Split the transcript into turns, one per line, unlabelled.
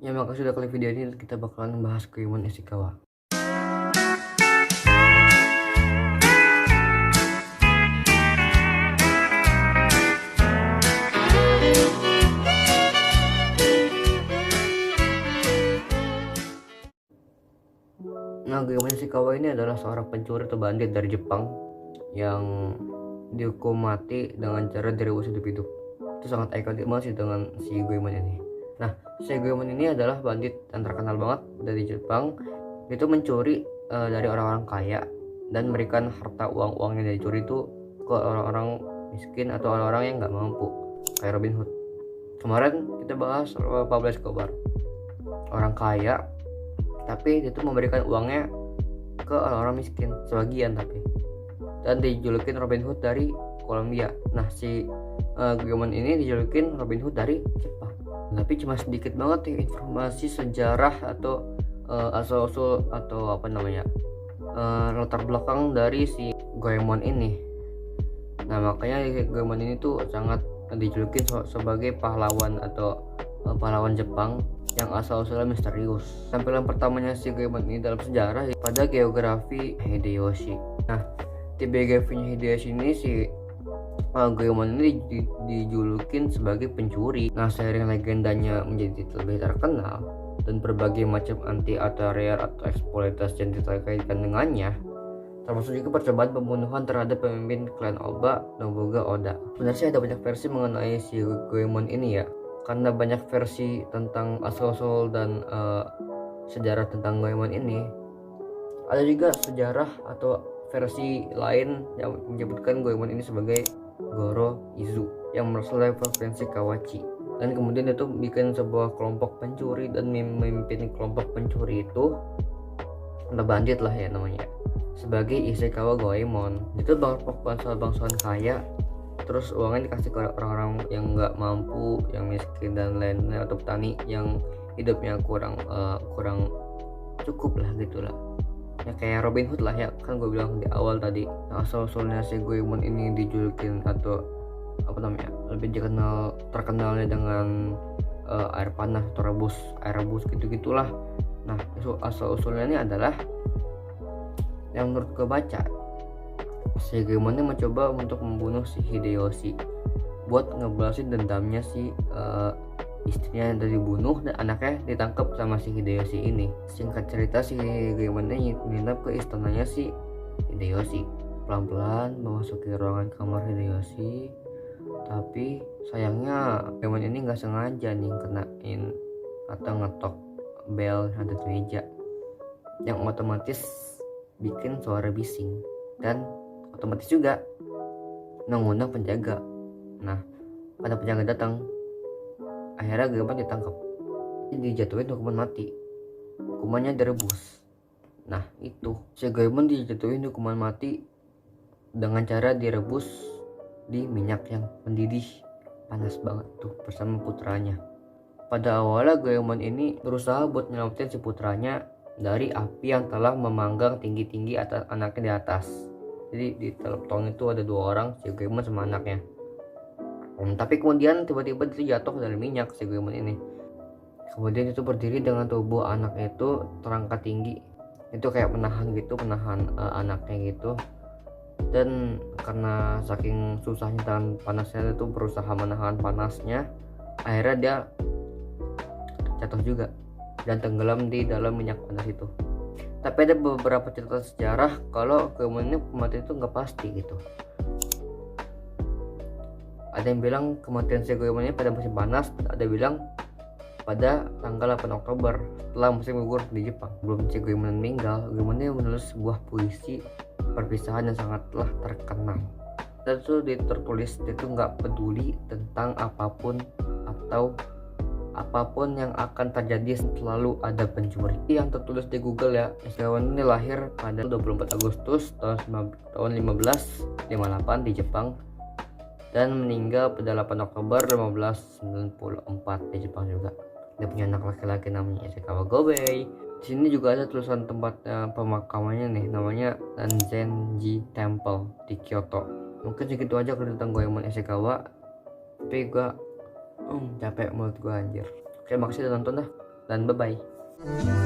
Ya, makasih udah klik video ini. Kita bakalan bahas Goemon Ishikawa. Nah, Goemon Ishikawa ini adalah seorang pencuri atau bandit dari Jepang yang dihukum mati dengan cara direbus hidup-hidup. Itu sangat ikonik banget sih dengan si Goemon ini. Nah, si Goemon ini adalah bandit yang terkenal banget dari Jepang. Itu mencuri dari orang-orang kaya dan memberikan harta uang-uang yang dicuri itu ke orang-orang miskin atau orang-orang yang nggak mampu, kayak Robin Hood. Kemarin kita bahas Pablo Escobar, orang kaya tapi dia tuh memberikan uangnya ke orang-orang miskin sebagian, tapi dan dijulukin Robin Hood dari Kolombia. Nah, si Goemon ini dijulukin Robin Hood dari Jepang. Tapi cuma sedikit banget ya informasi sejarah atau asal-usul atau apa namanya latar belakang dari si Goemon ini. Nah, makanya Goemon ini tuh sangat dijulukin sebagai pahlawan atau pahlawan Jepang yang asal-usulnya misterius. Tampilan pertamanya si Goemon ini dalam sejarah pada geografi Hideyoshi. Nah, di biografinya Hideyoshi ini si Goemon ini dijulukin sebagai pencuri. Nah, seiring legendanya menjadi lebih terkenal dan berbagai macam anti-area atau eksploitasi yang dikaitkan dengannya, termasuk juga percobaan pembunuhan terhadap pemimpin klan Oba, Nobuga Oda. Sebenarnya sih ada banyak versi mengenai si Goemon ini ya, karena banyak versi tentang asal-usul dan sejarah tentang Goemon ini. Ada juga sejarah atau versi lain yang menyebutkan Goemon ini sebagai Goro Izu yang berasal dari provinsi Kawachi, dan kemudian itu bikin sebuah kelompok pencuri dan memimpin kelompok pencuri itu, ada bandit lah ya namanya, sebagai Ishikawa Goemon. Itu bangsawan kaya, terus uangnya dikasih ke orang-orang yang nggak mampu, yang miskin dan lainnya, atau petani yang hidupnya kurang cukup lah gitulah ya, kayak Robin Hood lah ya, kan gue bilang di awal tadi. Nah, asal-usulnya si Goemon ini dijulukin atau apa namanya lebih terkenalnya dengan air panas atau air rebus gitu-gitulah. Nah, asal-usulnya ini adalah yang menurut gue baca, si Goemon ini mencoba untuk membunuh si Hideyoshi buat ngebalasin dendamnya si istrinya yang dibunuh dan anaknya ditangkap sama si Hideyoshi ini. Singkat cerita, si Goemon ini menginap ke istananya si Hideyoshi, pelan-pelan memasuki ruangan kamar Hideyoshi. Tapi sayangnya Goemon ini nggak sengaja nih kenain atau ngetok bel yang ada di meja, yang otomatis bikin suara bising dan otomatis juga mengundang penjaga. Nah, pada penjaga datang, akhirnya Goemon ditangkap, dijatuhin hukuman mati, hukumannya direbus. Nah, itu si Goemon dijatuhin hukuman mati dengan cara direbus di minyak yang mendidih panas banget tuh bersama putranya. Pada awalnya Goemon ini berusaha buat nyelamatin si putranya dari api yang telah memanggang tinggi-tinggi atas anaknya di atas. Jadi di dalam tong itu ada 2 orang, si Goemon sama anaknya. Tapi kemudian tiba-tiba itu jatuh dari minyak si Goemon ini. Kemudian itu berdiri dengan tubuh anaknya itu terangkat tinggi. Itu kayak menahan anaknya gitu. Dan karena saking susahnya dan panasnya itu berusaha menahan panasnya, akhirnya dia jatuh juga dan tenggelam di dalam minyak panas itu. Tapi ada beberapa cerita sejarah kalau kematian itu nggak pasti gitu. Ada yang bilang kematian si Goemon ini pada musim panas, ada bilang pada tanggal 8 Oktober setelah musim gugur di Jepang. Sebelum si Goemon meninggal, Goemon ini menulis sebuah puisi perpisahan yang sangatlah terkenal. Dan itu tertulis itu nggak peduli tentang apapun atau apapun yang akan terjadi, selalu ada pencuri. Yang tertulis di Google ya, Goemon ini lahir pada 24 Agustus tahun 1558 di Jepang dan meninggal pada 8 Oktober 1594 di Jepang juga. Dia punya anak laki-laki namanya Ishikawa Gobei. Di sini juga ada tulisan tempat pemakamannya nih, namanya Danzenji Temple di Kyoto. Mungkin segitu aja kalau tentang Goemon Ishikawa. Tapi gua capek menurut gua anjir. Oke, makasih udah nonton dah. dan bye bye.